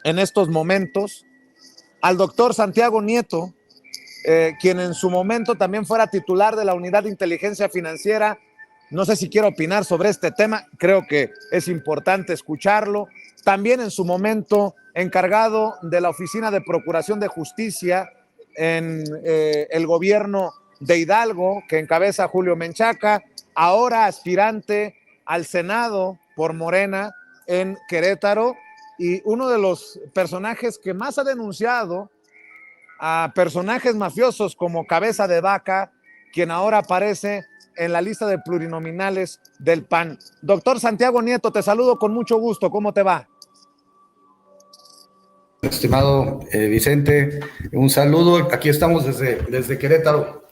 en estos momentos, al doctor Santiago Nieto, quien en su momento también fuera titular de la Unidad de Inteligencia Financiera. No sé si quiero opinar sobre este tema, creo que es importante escucharlo. También en su momento encargado de la Oficina de Procuración de Justicia en el gobierno de Hidalgo, que encabeza Julio Menchaca, ahora aspirante al Senado por Morena en Querétaro, y uno de los personajes que más ha denunciado a personajes mafiosos como Cabeza de Vaca, quien ahora aparece en la lista de plurinominales del PAN. Doctor Santiago Nieto, te saludo con mucho gusto. ¿Cómo te va? Estimado Vicente, un saludo. Aquí estamos desde Querétaro.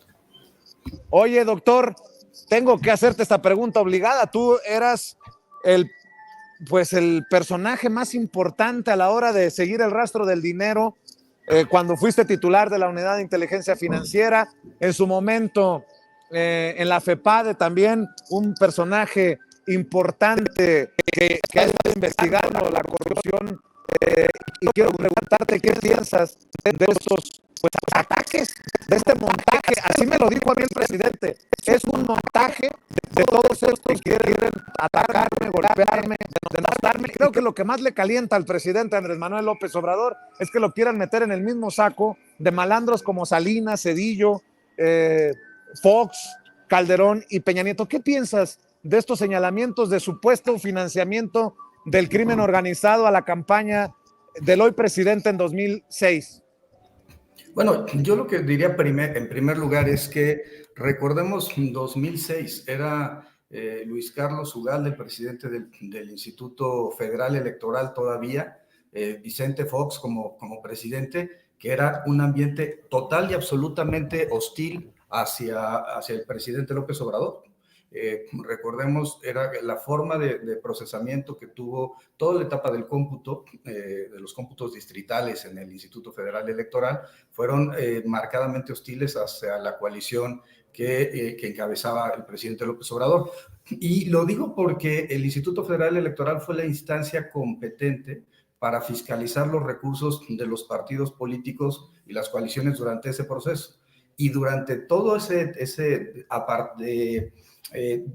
Oye, doctor, tengo que hacerte esta pregunta obligada. Tú eras el personaje más importante a la hora de seguir el rastro del dinero cuando fuiste titular de la Unidad de Inteligencia Financiera. En su momento, en la FEPADE también, un personaje importante que ha estado investigando la corrupción. Y quiero preguntarte qué piensas de estos ataques, de este montaje. Así me lo dijo a mí el presidente. Es un montaje de todos estos que quieren atacarme, golpearme, denostarme. Creo que lo que más le calienta al presidente Andrés Manuel López Obrador es que lo quieran meter en el mismo saco de malandros como Salinas, Cedillo, Fox, Calderón y Peña Nieto. ¿Qué piensas de estos señalamientos de supuesto financiamiento del crimen organizado a la campaña del hoy presidente en 2006? Bueno, yo lo que diría en primer lugar es que recordemos 2006, era Luis Carlos Ugalde, el presidente del Instituto Federal Electoral todavía, Vicente Fox como presidente, que era un ambiente total y absolutamente hostil hacia el presidente López Obrador. Recordemos, era la forma de procesamiento que tuvo toda la etapa del cómputo, de los cómputos distritales en el Instituto Federal Electoral, fueron marcadamente hostiles hacia la coalición que encabezaba el presidente López Obrador. Y lo digo porque el Instituto Federal Electoral fue la instancia competente para fiscalizar los recursos de los partidos políticos y las coaliciones durante ese proceso. Y durante todo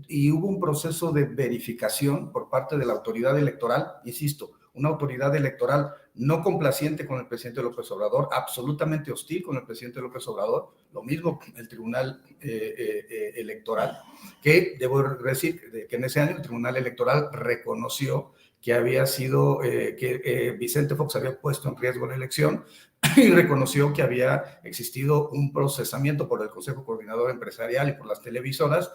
y hubo un proceso de verificación por parte de la autoridad electoral, insisto, una autoridad electoral no complaciente con el presidente López Obrador, absolutamente hostil con el presidente López Obrador, lo mismo el Tribunal Electoral, que debo decir que en ese año el Tribunal Electoral reconoció que había sido, que Vicente Fox había puesto en riesgo la elección y reconoció que había existido un procesamiento por el Consejo Coordinador Empresarial y por las televisoras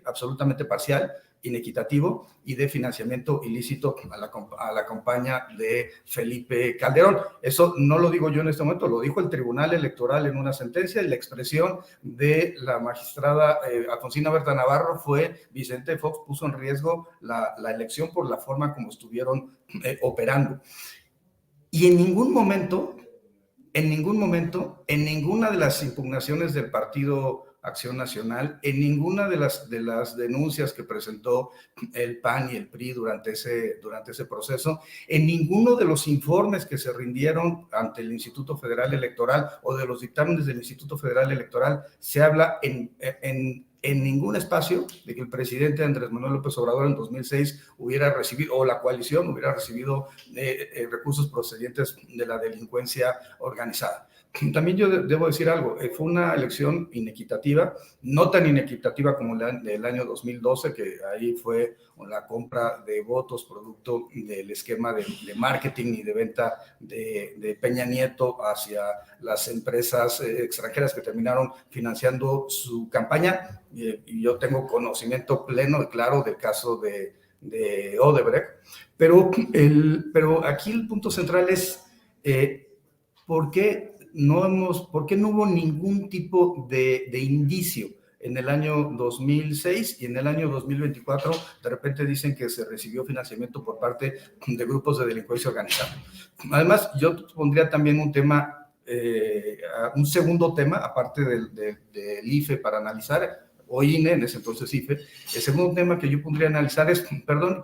absolutamente parcial, inequitativo y de financiamiento ilícito a la campaña de Felipe Calderón. Eso no lo digo yo en este momento, lo dijo el Tribunal Electoral en una sentencia, y la expresión de la magistrada Alfonsina Berta Navarro fue: Vicente Fox puso en riesgo la elección por la forma como estuvieron operando. Y en ningún momento, en ninguna de las impugnaciones del Partido Acción Nacional, en ninguna de las denuncias que presentó el PAN y el PRI durante ese proceso, en ninguno de los informes que se rindieron ante el Instituto Federal Electoral o de los dictámenes del Instituto Federal Electoral, se habla en ningún espacio de que el presidente Andrés Manuel López Obrador en 2006 hubiera recibido, o la coalición hubiera recibido recursos procedentes de la delincuencia organizada. También yo debo decir algo, fue una elección inequitativa, no tan inequitativa como la del año 2012, que ahí fue la compra de votos producto del esquema de marketing y de venta de Peña Nieto hacia las empresas extranjeras que terminaron financiando su campaña. Y yo tengo conocimiento pleno y claro del caso de Odebrecht, pero aquí el punto central es ¿por qué no hubo ningún tipo de indicio en el año 2006 y en el año 2024 de repente dicen que se recibió financiamiento por parte de grupos de delincuencia organizada? Además, yo pondría también un segundo tema, aparte del IFE para analizar, o INE, en ese entonces IFE. El segundo tema que yo pondría analizar es,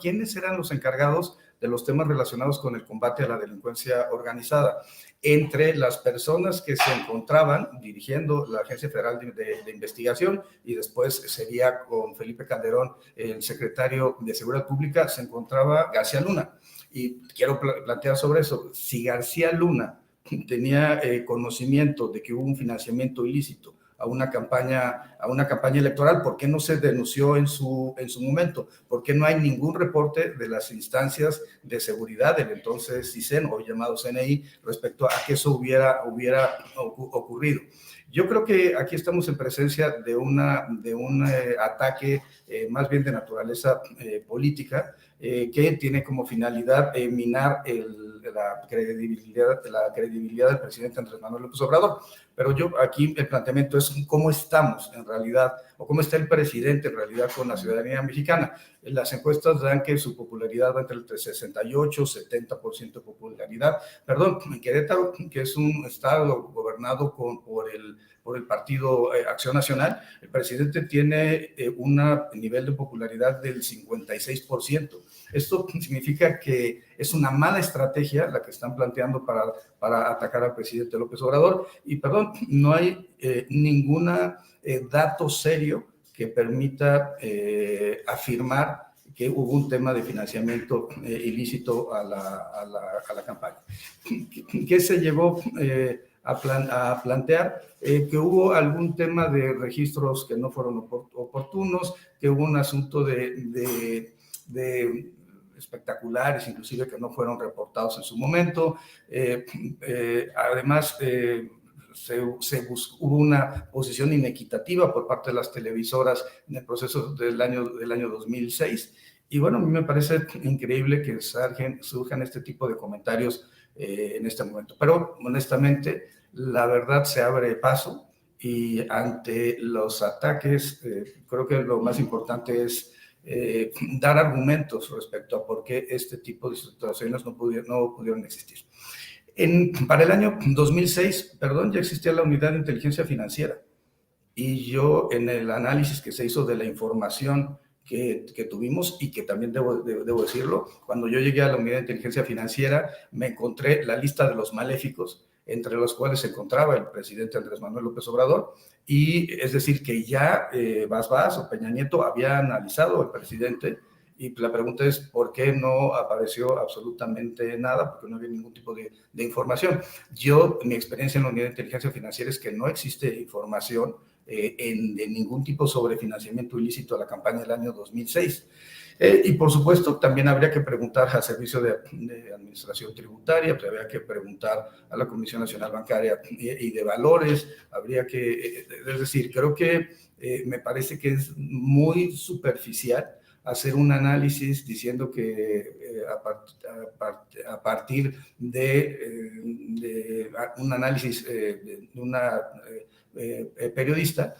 ¿quiénes eran los encargados de los temas relacionados con el combate a la delincuencia organizada. Entre las personas que se encontraban dirigiendo la Agencia Federal de Investigación, y después sería con Felipe Calderón, el secretario de Seguridad Pública, se encontraba García Luna. Y quiero plantear sobre eso. Si García Luna tenía conocimiento de que hubo un financiamiento ilícito a una campaña electoral, ¿por qué no se denunció en su momento? ¿Por qué no hay ningún reporte de las instancias de seguridad del entonces CISEN, hoy llamado CNI, respecto a que eso hubiera ocurrido? Yo creo que aquí estamos en presencia de un ataque más bien de naturaleza política, que tiene como finalidad minar la credibilidad del presidente Andrés Manuel López Obrador. Pero aquí el planteamiento es cómo estamos en realidad, o cómo está el presidente en realidad con la ciudadanía mexicana. Las encuestas dan que su popularidad va entre el 68 y 70% de popularidad. Perdón, en Querétaro, que es un estado gobernado por el Partido Acción Nacional, el presidente tiene un nivel de popularidad del 56%. Esto significa que es una mala estrategia la que están planteando para atacar al presidente López Obrador. Y perdón, no hay ningún dato serio que permita afirmar que hubo un tema de financiamiento ilícito a la campaña. ¿Qué se llegó a plantear? Que hubo algún tema de registros que no fueron oportunos, que hubo un asunto de espectaculares, inclusive, que no fueron reportados en su momento. Además, hubo una posición inequitativa por parte de las televisoras en el proceso del año 2006. Y bueno, a mí me parece increíble que surjan este tipo de comentarios en este momento. Pero honestamente, la verdad se abre paso, y ante los ataques, creo que lo más importante es dar argumentos respecto a por qué este tipo de situaciones no pudieron existir. Para el año 2006, ya existía la Unidad de Inteligencia Financiera, y yo, en el análisis que se hizo de la información que tuvimos, y que también debo decirlo, cuando yo llegué a la Unidad de Inteligencia Financiera, me encontré la lista de los maléficos, entre los cuales se encontraba el presidente Andrés Manuel López Obrador, y es decir, que ya Vaz o Peña Nieto había analizado al presidente. Y la pregunta es, ¿por qué no apareció absolutamente nada? Porque no había ningún tipo de información. Mi experiencia en la Unidad de Inteligencia Financiera es que no existe información de ningún tipo sobre financiamiento ilícito a la campaña del año 2006. Y por supuesto, también habría que preguntar al Servicio de Administración Tributaria, habría que preguntar a la Comisión Nacional Bancaria y de Valores, es decir, creo que me parece que es muy superficial hacer un análisis diciendo que a partir de un análisis de una periodista,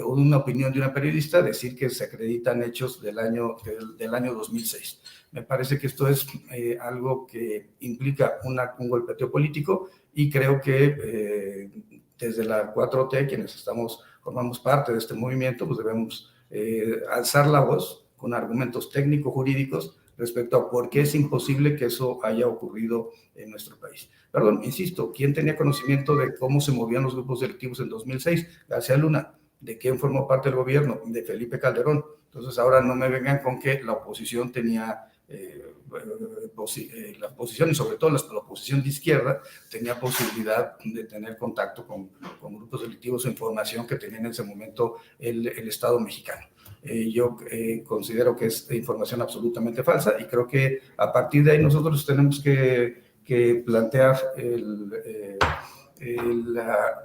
o una opinión de una periodista, decir que se acreditan hechos del año 2006. Me parece que esto es algo que implica un golpeteo político, y creo que desde la 4T, quienes formamos parte de este movimiento, pues debemos alzar la voz con argumentos técnico-jurídicos respecto a por qué es imposible que eso haya ocurrido en nuestro país. Perdón, insisto, ¿quién tenía conocimiento de cómo se movían los grupos delictivos en 2006? García Luna. ¿De quién formó parte del gobierno? De Felipe Calderón. Entonces ahora no me vengan con que la oposición tenía, la oposición, y sobre todo la oposición de izquierda, tenía posibilidad de tener contacto con grupos delictivos o información que tenía en ese momento el Estado mexicano. Yo considero que es información absolutamente falsa, y creo que a partir de ahí nosotros tenemos que plantear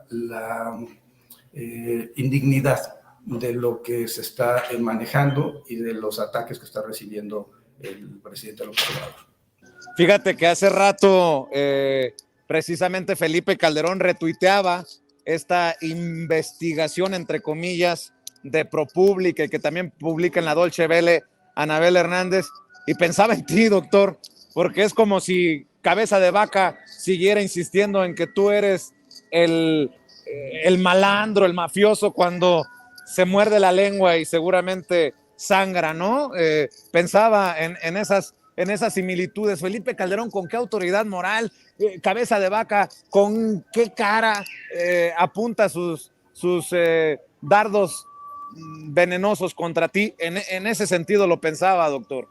la indignidad de lo que se está manejando y de los ataques que está recibiendo el presidente López Obrador. Fíjate que hace rato precisamente Felipe Calderón retuiteaba esta investigación, entre comillas, de ProPublica, que también publica en la Deutsche Welle Anabel Hernández, y pensaba en ti, doctor, porque es como si Cabeza de Vaca siguiera insistiendo en que tú eres el malandro, el mafioso, cuando se muerde la lengua y seguramente sangra, ¿no? Pensaba en esas en esas similitudes. Felipe Calderón, ¿con qué autoridad moral, cabeza de vaca, con qué cara apunta sus dardos venenosos contra ti? En ese sentido lo pensaba, doctor.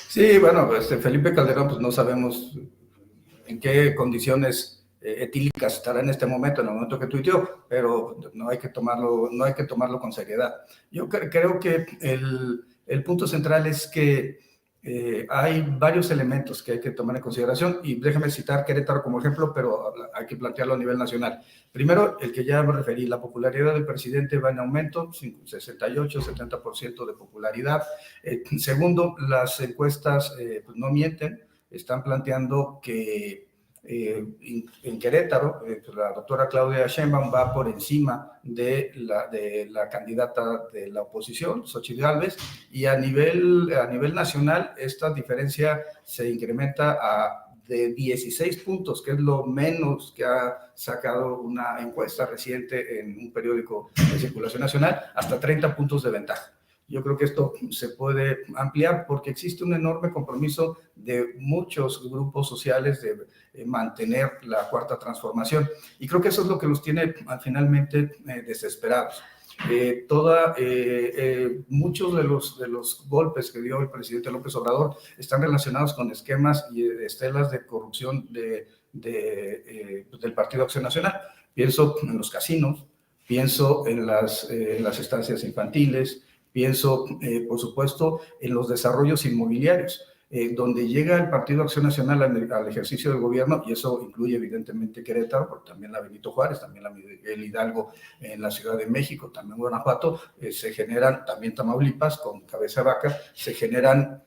Sí, bueno, pues Felipe Calderón, pues no sabemos en qué condiciones etílicas estará en este momento, en el momento que tuiteó, pero no hay que tomarlo con seriedad. Yo creo que el punto central es que hay varios elementos que hay que tomar en consideración, y déjame citar Querétaro como ejemplo, pero hay que plantearlo a nivel nacional. Primero, el que ya me referí, la popularidad del presidente va en aumento, 68-70% de popularidad. Segundo, las encuestas pues no mienten, están planteando que en Querétaro, la doctora Claudia Sheinbaum va por encima de la candidata de la oposición, Xochitl Gálvez, y a nivel nacional esta diferencia se incrementa de 16 puntos, que es lo menos que ha sacado una encuesta reciente en un periódico de circulación nacional, hasta 30 puntos de ventaja. Yo creo que esto se puede ampliar porque existe un enorme compromiso de muchos grupos sociales de mantener la cuarta transformación. Y creo que eso es lo que los tiene finalmente desesperados. Muchos de los golpes que dio el presidente López Obrador están relacionados con esquemas y estelas de corrupción del Partido Acción Nacional. Pienso en los casinos, pienso en las estancias infantiles, pienso, por supuesto, en los desarrollos inmobiliarios, donde llega el Partido Acción Nacional al ejercicio del gobierno, y eso incluye evidentemente Querétaro, pero también la Benito Juárez, también la Miguel Hidalgo en la Ciudad de México, también Guanajuato, se generan, también Tamaulipas, con cabeza de vaca, se generan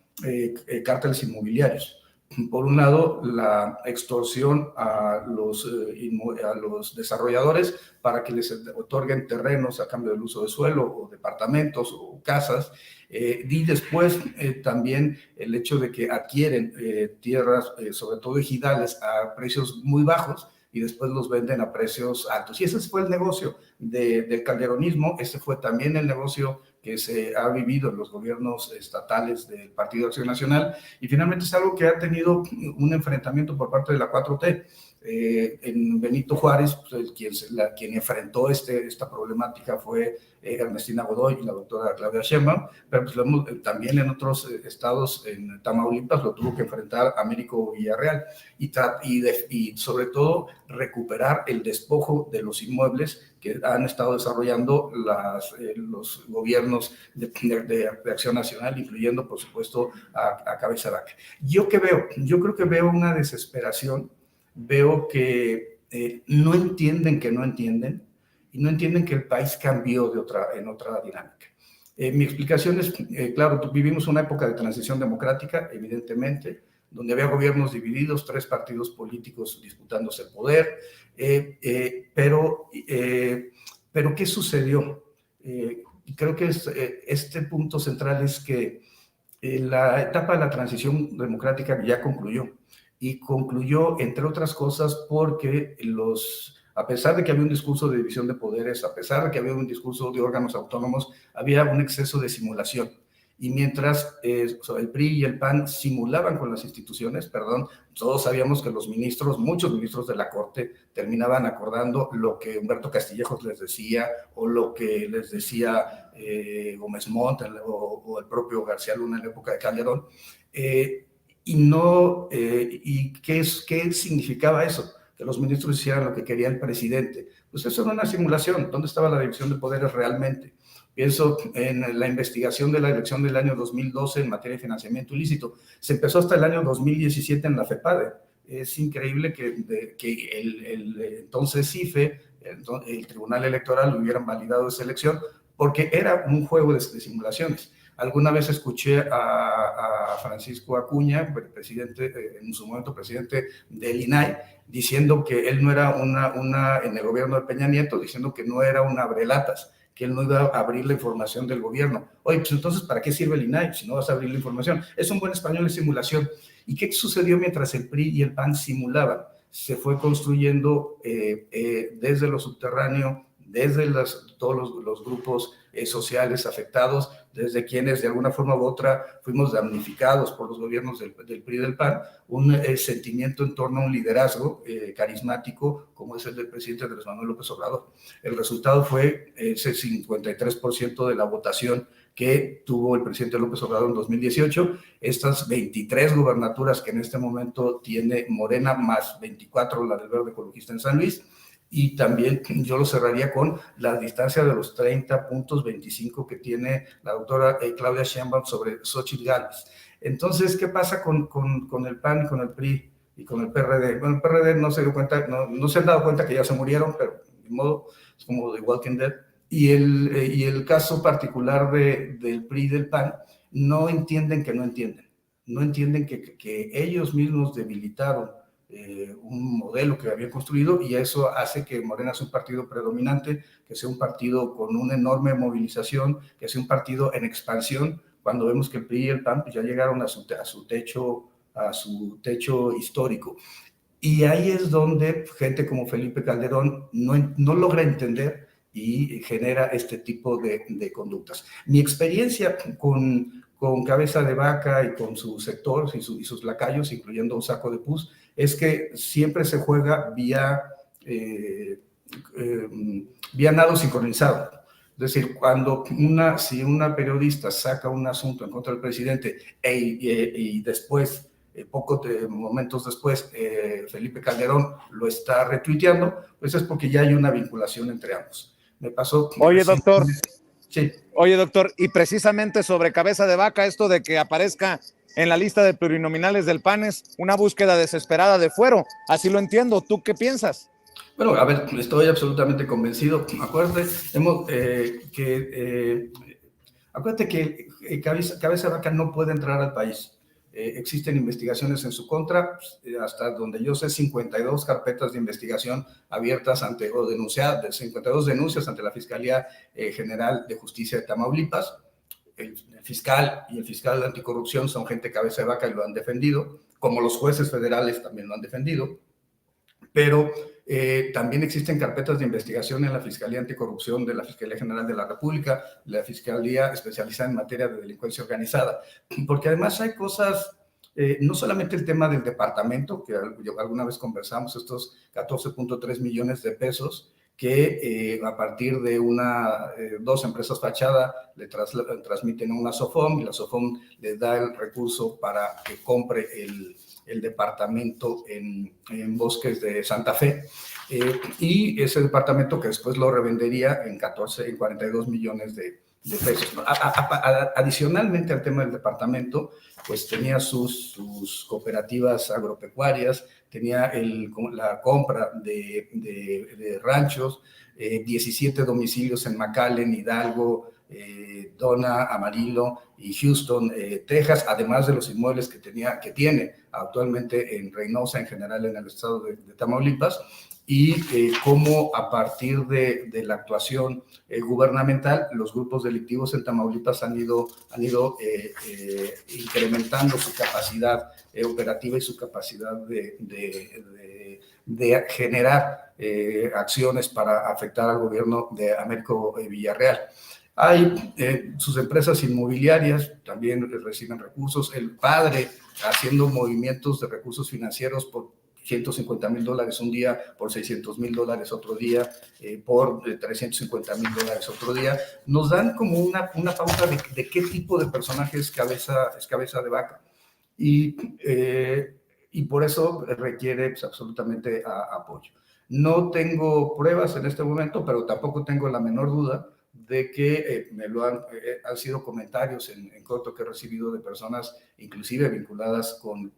cárteles inmobiliarios. Por un lado, la extorsión a los desarrolladores para que les otorguen terrenos a cambio del uso de suelo, o departamentos o casas, y después también el hecho de que adquieren tierras, sobre todo ejidales, a precios muy bajos, y después los venden a precios altos. Y ese fue el negocio del calderonismo. Ese fue también el negocio que se ha vivido en los gobiernos estatales del Partido Acción Nacional, y finalmente es algo que ha tenido un enfrentamiento por parte de la 4T. En Benito Juárez, pues, quien enfrentó esta problemática fue Ernestina Godoy y la doctora Claudia Sheinbaum, pero pues también en otros estados, en Tamaulipas, lo tuvo que enfrentar Américo Villarreal, y sobre todo recuperar el despojo de los inmuebles que han estado desarrollando los gobiernos de Acción Nacional, incluyendo, por supuesto, a cabeza de vaca. ¿Yo qué veo? Yo creo que veo una desesperación. Veo que no entienden que no entienden, y no entienden que el país cambió en otra dinámica. Mi explicación es, claro, vivimos una época de transición democrática, evidentemente, donde había gobiernos divididos, 3 partidos políticos disputándose el poder, pero ¿qué sucedió? Creo que este punto central es que la etapa de la transición democrática ya concluyó. Y concluyó, entre otras cosas, porque a pesar de que había un discurso de división de poderes, a pesar de que había un discurso de órganos autónomos, había un exceso de simulación. Y mientras el PRI y el PAN simulaban con las instituciones, todos sabíamos que muchos ministros de la Corte terminaban acordando lo que Humberto Castillejos les decía, o lo que les decía Gómez Montt, o el propio García Luna en la época de Calderón. ¿Y qué significaba eso? Que los ministros hicieran lo que quería el presidente. Pues eso era una simulación. ¿Dónde estaba la división de poderes realmente? Pienso en la investigación de la elección del año 2012 en materia de financiamiento ilícito. Se empezó hasta el año 2017 en la FEPADE. Es increíble que el entonces CIFE, el Tribunal Electoral, hubieran validado esa elección, porque era un juego de simulaciones. Alguna vez escuché a Francisco Acuña, presidente, en su momento presidente del INAI, diciendo que él no era en el gobierno de Peña Nieto, diciendo que no era un abrelatas, que él no iba a abrir la información del gobierno. Oye, pues entonces, ¿para qué sirve el INAI si no vas a abrir la información? Es un buen español, es simulación. ¿Y qué sucedió mientras el PRI y el PAN simulaban? Se fue construyendo desde lo subterráneo desde todos los grupos sociales afectados, desde quienes de alguna forma u otra fuimos damnificados por los gobiernos del PRI y del PAN, un sentimiento en torno a un liderazgo carismático como es el del presidente Andrés Manuel López Obrador. El resultado fue ese 53% de la votación que tuvo el presidente López Obrador en 2018, estas 23 gubernaturas que en este momento tiene Morena, más 24 la del Verde Ecologista en San Luis, y también yo lo cerraría con la distancia de los 30 puntos 25 que tiene la doctora Claudia Sheinbaum sobre Xóchitl Gálvez. Entonces, ¿qué pasa con el PAN y con el PRI y con el PRD? Bueno, el PRD no se dio cuenta, no se han dado cuenta que ya se murieron, pero de modo, es como The Walking Dead. Y el caso particular del PRI y del PAN, no entienden que no entienden. No entienden que ellos mismos debilitaron un modelo que habían construido, y eso hace que Morena sea un partido predominante, que sea un partido con una enorme movilización, que sea un partido en expansión, cuando vemos que el PRI y el PAN pues ya llegaron a su techo histórico. Y ahí es donde gente como Felipe Calderón no logra entender y genera este tipo de conductas. Mi experiencia con Cabeza de Vaca y con su sector y sus lacayos, incluyendo un Saco de Pus, es que siempre se juega vía nado sincronizado. Es decir, si una periodista saca un asunto en contra del presidente y después, momentos después, Felipe Calderón lo está retuiteando, pues es porque ya hay una vinculación entre ambos. Me pasó. Oye, doctor. Sí. Oye, doctor, y precisamente sobre Cabeza de Vaca, esto de que aparezca en la lista de plurinominales del PAN es una búsqueda desesperada de fuero. Así lo entiendo. ¿Tú qué piensas? Bueno, a ver, estoy absolutamente convencido. Acuérdate que Cabeza de Vaca no puede entrar al país. Existen investigaciones en su contra, hasta donde yo sé, 52 carpetas de investigación abiertas o denunciadas, 52 denuncias ante la Fiscalía General de Justicia de Tamaulipas. El fiscal y el fiscal de anticorrupción son gente Cabeza de Vaca y lo han defendido, como los jueces federales también lo han defendido, pero también existen carpetas de investigación en la Fiscalía Anticorrupción de la Fiscalía General de la República, la Fiscalía especializada en materia de delincuencia organizada, porque además hay cosas, no solamente el tema del departamento, que alguna vez conversamos, estos 14.3 millones de pesos, que a partir de dos empresas fachada le transmiten a una SOFOM, y la SOFOM le da el recurso para que compre el departamento en Bosques de Santa Fe, y ese departamento que después lo revendería en 42 millones de pesos. Adicionalmente al tema del departamento, pues tenía sus cooperativas agropecuarias, tenía la compra de ranchos, 17 domicilios en McAllen, Hidalgo, Dona, Amarillo y Houston, Texas, además de los inmuebles que tiene actualmente en Reynosa, en general en el estado de Tamaulipas, y cómo a partir de la actuación gubernamental, los grupos delictivos en Tamaulipas han ido incrementando su capacidad operativa y su capacidad de generar acciones para afectar al gobierno de Américo Villarreal. Hay sus empresas inmobiliarias, también reciben recursos, el padre haciendo movimientos de recursos financieros por $150,000 un día, por $600,000 otro día, por $350,000 otro día, nos dan como una pauta de qué tipo de personaje es Cabeza de Vaca. Y por eso requiere pues, absolutamente apoyo. No tengo pruebas en este momento, pero tampoco tengo la menor duda de que han sido comentarios en corto que he recibido de personas, inclusive vinculadas con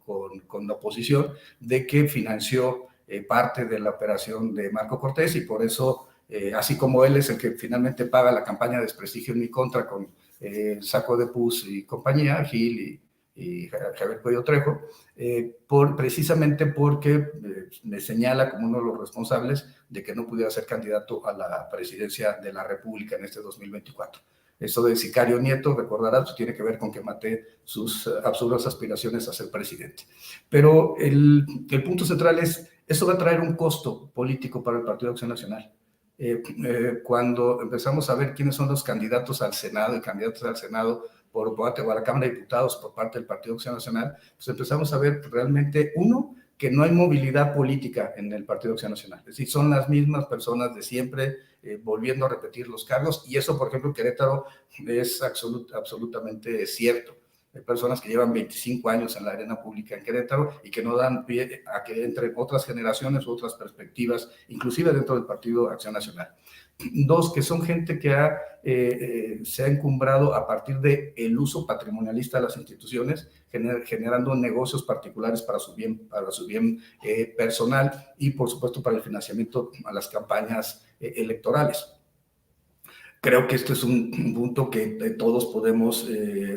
la oposición, de que financió parte de la operación de Marco Cortés, y por eso, así como él es el que finalmente paga la campaña de desprestigio en mi contra con Saco de Pus y compañía, Gil y Javier Cuello Trejo, precisamente porque me señala como uno de los responsables de que no pudiera ser candidato a la presidencia de la República en este 2024. Eso de sicario nieto, recordarás, tiene que ver con que maté sus absurdas aspiraciones a ser presidente. Pero el punto central es, eso va a traer un costo político para el Partido de Acción Nacional. cuando empezamos a ver quiénes son los candidatos al Senado y candidatos al Senado por parte de la Cámara de Diputados por parte del Partido Acción Nacional, pues empezamos a ver realmente, uno, que no hay movilidad política en el Partido Acción Nacional. Es decir, son las mismas personas de siempre volviendo a repetir los cargos, y eso, por ejemplo, en Querétaro es absolutamente cierto. Hay personas que llevan 25 años en la arena pública en Querétaro y que no dan pie a que entren otras generaciones, otras perspectivas, inclusive dentro del Partido Acción Nacional. Dos, que son gente que se ha encumbrado a partir del uso patrimonialista de las instituciones, generando negocios particulares para su bien personal y, por supuesto, para el financiamiento a las campañas electorales. Creo que este es un punto que todos podemos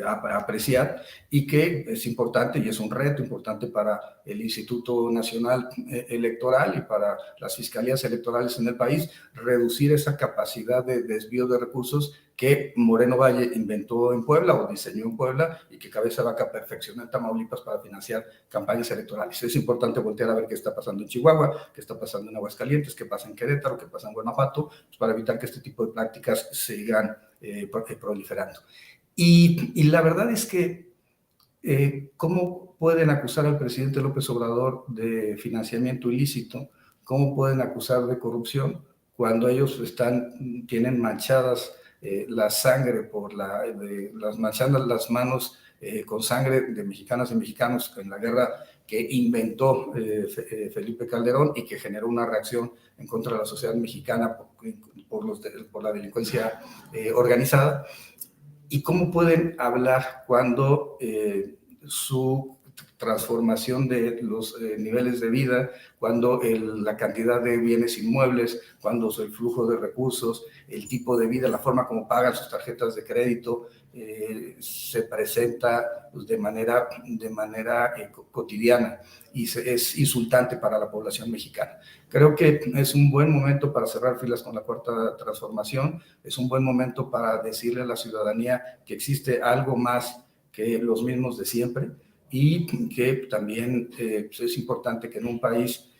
apreciar y que es importante y es un reto importante para el Instituto Nacional Electoral y para las fiscalías electorales en el país, reducir esa capacidad de desvío de recursos que Moreno Valle inventó en Puebla o diseñó en Puebla y que Cabeza de Vaca perfeccionó en Tamaulipas para financiar campañas electorales. Es importante voltear a ver qué está pasando en Chihuahua, qué está pasando en Aguascalientes, qué pasa en Querétaro, qué pasa en Guanajuato, pues para evitar que este tipo de prácticas sigan proliferando. Y la verdad es que, ¿cómo pueden acusar al presidente López Obrador de financiamiento ilícito? ¿Cómo pueden acusar de corrupción cuando ellos tienen manchadas la sangre manchando las manos con sangre de mexicanas y mexicanos en la guerra que inventó Felipe Calderón y que generó una reacción en contra de la sociedad mexicana por la delincuencia organizada? ¿Y cómo pueden hablar cuando su transformación de los niveles de vida, cuando la cantidad de bienes inmuebles, cuando el flujo de recursos, el tipo de vida, la forma como pagan sus tarjetas de crédito, se presenta pues, de manera cotidiana y es insultante para la población mexicana? Creo que es un buen momento para cerrar filas con la Cuarta Transformación, es un buen momento para decirle a la ciudadanía que existe algo más que los mismos de siempre, y que también es importante que en un país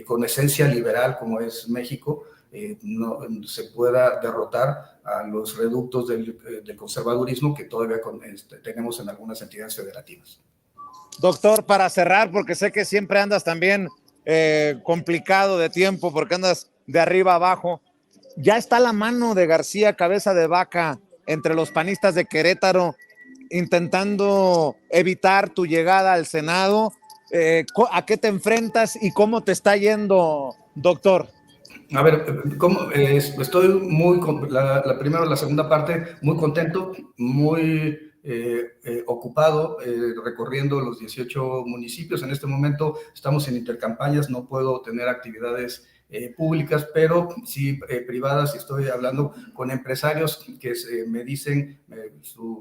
con esencia liberal como es México, no se pueda derrotar a los reductos del conservadurismo que todavía tenemos en algunas entidades federativas. Doctor, para cerrar, porque sé que siempre andas también complicado de tiempo, porque andas de arriba abajo, ¿ya está la mano de García Cabeza de Vaca entre los panistas de Querétaro intentando evitar tu llegada al Senado? ¿A qué te enfrentas y cómo te está yendo, doctor? A ver, estoy la segunda parte, muy contento, muy ocupado recorriendo los 18 municipios. En este momento estamos en intercampañas, no puedo tener actividades públicas, pero sí privadas, y estoy hablando con empresarios que me dicen,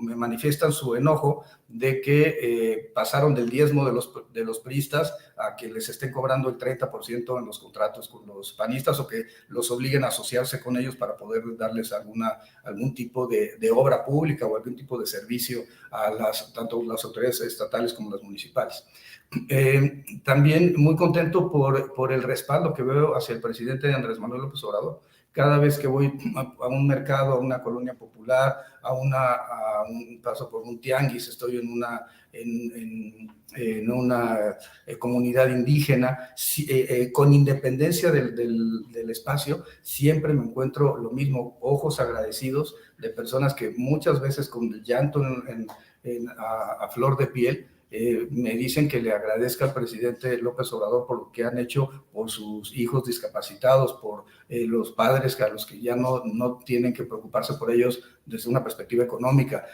me manifiestan su enojo de que pasaron del diezmo de los priistas a que les estén cobrando el 30% en los contratos con los panistas, o que los obliguen a asociarse con ellos para poder darles algún tipo de obra pública o algún tipo de servicio a tanto las autoridades estatales como las municipales. También muy contento por el respaldo que veo hacia el presidente Andrés Manuel López Obrador. Cada vez que voy a un mercado, a una colonia popular, paso por un tianguis, estoy en una comunidad indígena, con independencia del espacio, siempre me encuentro lo mismo, ojos agradecidos de personas que muchas veces con el llanto a flor de piel, me dicen que le agradezca al presidente López Obrador por lo que han hecho por sus hijos discapacitados, por los padres a los que ya no tienen que preocuparse por ellos desde una perspectiva económica,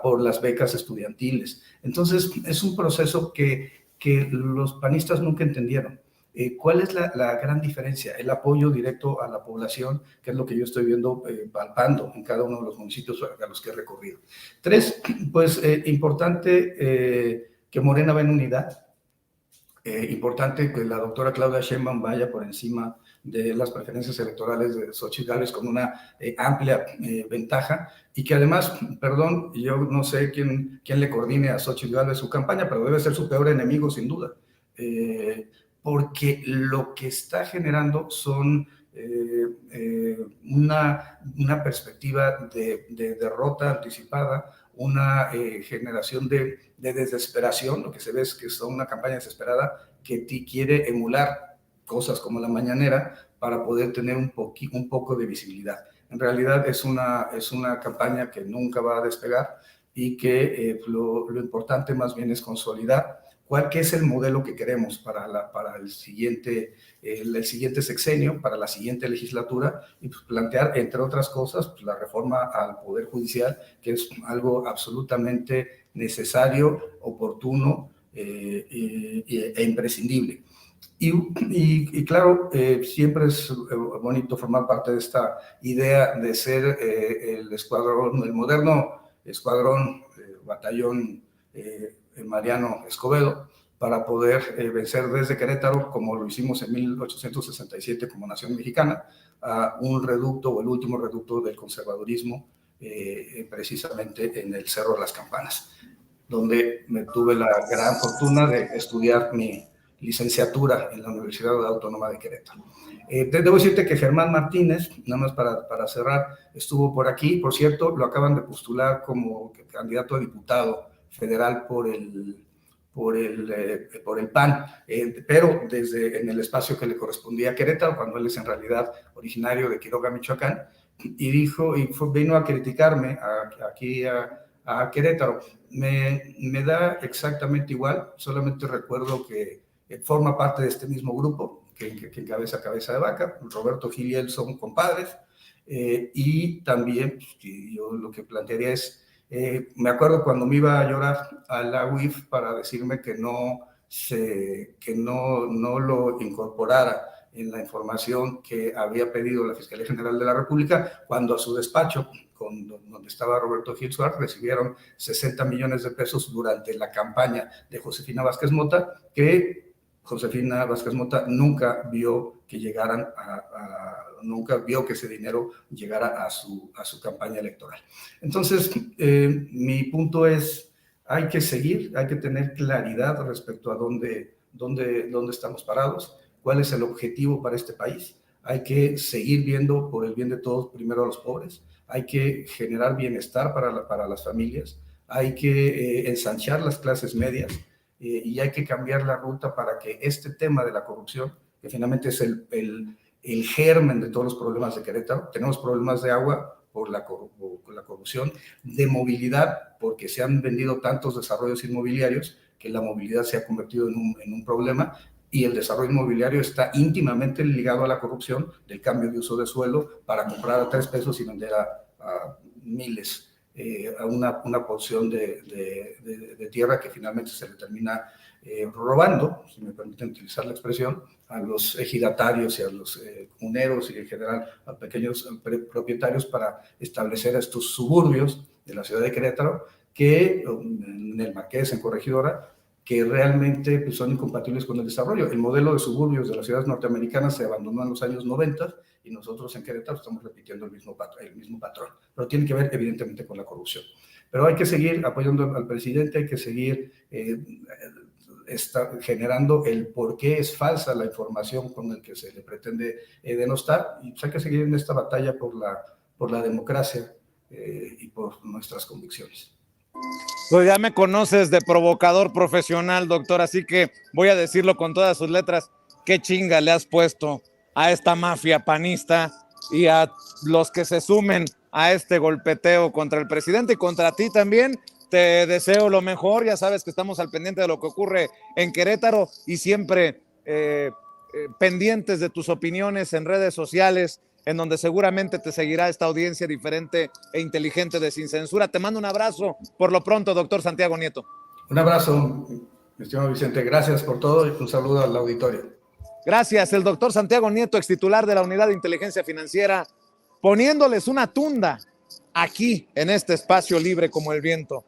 por las becas estudiantiles. Entonces, es un proceso que los panistas nunca entendieron. ¿Cuál es la gran diferencia? El apoyo directo a la población, que es lo que yo estoy viendo, palpando en cada uno de los municipios a los que he recorrido. Tres, pues importante que Morena va en unidad, importante que la doctora Claudia Sheinbaum vaya por encima de las preferencias electorales de Xochitl Gálvez con una amplia ventaja, y que además, perdón, yo no sé quién le coordine a Xochitl Gálvez su campaña, pero debe ser su peor enemigo sin duda. porque lo que está generando son una perspectiva de derrota anticipada, una generación de desesperación. Lo que se ve es que es una campaña desesperada que quiere emular cosas como la mañanera para poder tener un poco de visibilidad. En realidad es una campaña que nunca va a despegar y que lo importante más bien es consolidar cuál que es el modelo que queremos para el siguiente sexenio, para la siguiente legislatura, y pues plantear, entre otras cosas, pues la reforma al Poder Judicial, que es algo absolutamente necesario, oportuno e imprescindible. Y claro, siempre es bonito formar parte de esta idea de ser el escuadrón, el moderno escuadrón, batallón Mariano Escobedo, para poder vencer desde Querétaro, como lo hicimos en 1867 como nación mexicana, a un reducto o el último reducto del conservadurismo, precisamente en el Cerro de las Campanas, donde me tuve la gran fortuna de estudiar mi licenciatura en la Universidad Autónoma de Querétaro. Debo decirte que Germán Martínez, nada más para cerrar, estuvo por aquí. Por cierto, lo acaban de postular como candidato a diputado federal por el PAN, pero en el espacio que le correspondía a Querétaro, cuando él es en realidad originario de Quiroga, Michoacán, y vino a criticarme aquí a Querétaro. Me da exactamente igual, solamente recuerdo que forma parte de este mismo grupo que encabeza Cabeza de Vaca. Roberto Gil y él son compadres, y también yo lo que plantearía es, me acuerdo cuando me iba a llorar a la UIF para decirme que no lo incorporara en la información que había pedido la Fiscalía General de la República, cuando a su despacho, donde estaba Roberto Gil Suárez, recibieron 60 millones de pesos durante la campaña de Josefina Vázquez Mota, que Josefina Vázquez Mota nunca vio que llegaran nunca vio que ese dinero llegara a su campaña electoral. Entonces, mi punto es, hay que seguir, hay que tener claridad respecto a dónde estamos parados, cuál es el objetivo para este país. Hay que seguir viendo por el bien de todos, primero a los pobres. Hay que generar bienestar para las familias. Hay que ensanchar las clases medias, y hay que cambiar la ruta para que este tema de la corrupción, que finalmente es el germen de todos los problemas de Querétaro. Tenemos problemas de agua por la corrupción, de movilidad, porque se han vendido tantos desarrollos inmobiliarios que la movilidad se ha convertido en un problema, y el desarrollo inmobiliario está íntimamente ligado a la corrupción del cambio de uso de suelo para comprar a 3 pesos y vender a miles, a una porción de tierra que finalmente se le termina robando, si me permiten utilizar la expresión, a los ejidatarios y a los comuneros y en general a pequeños propietarios para establecer estos suburbios de la ciudad de Querétaro, que en el Marqués, en Corregidora, que realmente pues, son incompatibles con el desarrollo. El modelo de suburbios de las ciudades norteamericanas se abandonó en los años 90 y nosotros en Querétaro estamos repitiendo el mismo patrón, pero tiene que ver evidentemente con la corrupción. Pero hay que seguir apoyando al presidente, hay que seguir está generando el por qué es falsa la información con el que se le pretende denostar, y pues hay que seguir en esta batalla por la democracia y por nuestras convicciones. Pues ya me conoces de provocador profesional, doctor, así que voy a decirlo con todas sus letras. ¿Qué chinga le has puesto a esta mafia panista y a los que se sumen a este golpeteo contra el presidente y contra ti también? Te deseo lo mejor, ya sabes que estamos al pendiente de lo que ocurre en Querétaro y siempre pendientes de tus opiniones en redes sociales, en donde seguramente te seguirá esta audiencia diferente e inteligente de Sin Censura. Te mando un abrazo por lo pronto, doctor Santiago Nieto. Un abrazo, mi estimado Vicente. Gracias por todo y un saludo al auditorio. Gracias, el doctor Santiago Nieto, ex titular de la Unidad de Inteligencia Financiera, poniéndoles una tunda aquí en este espacio libre como el viento.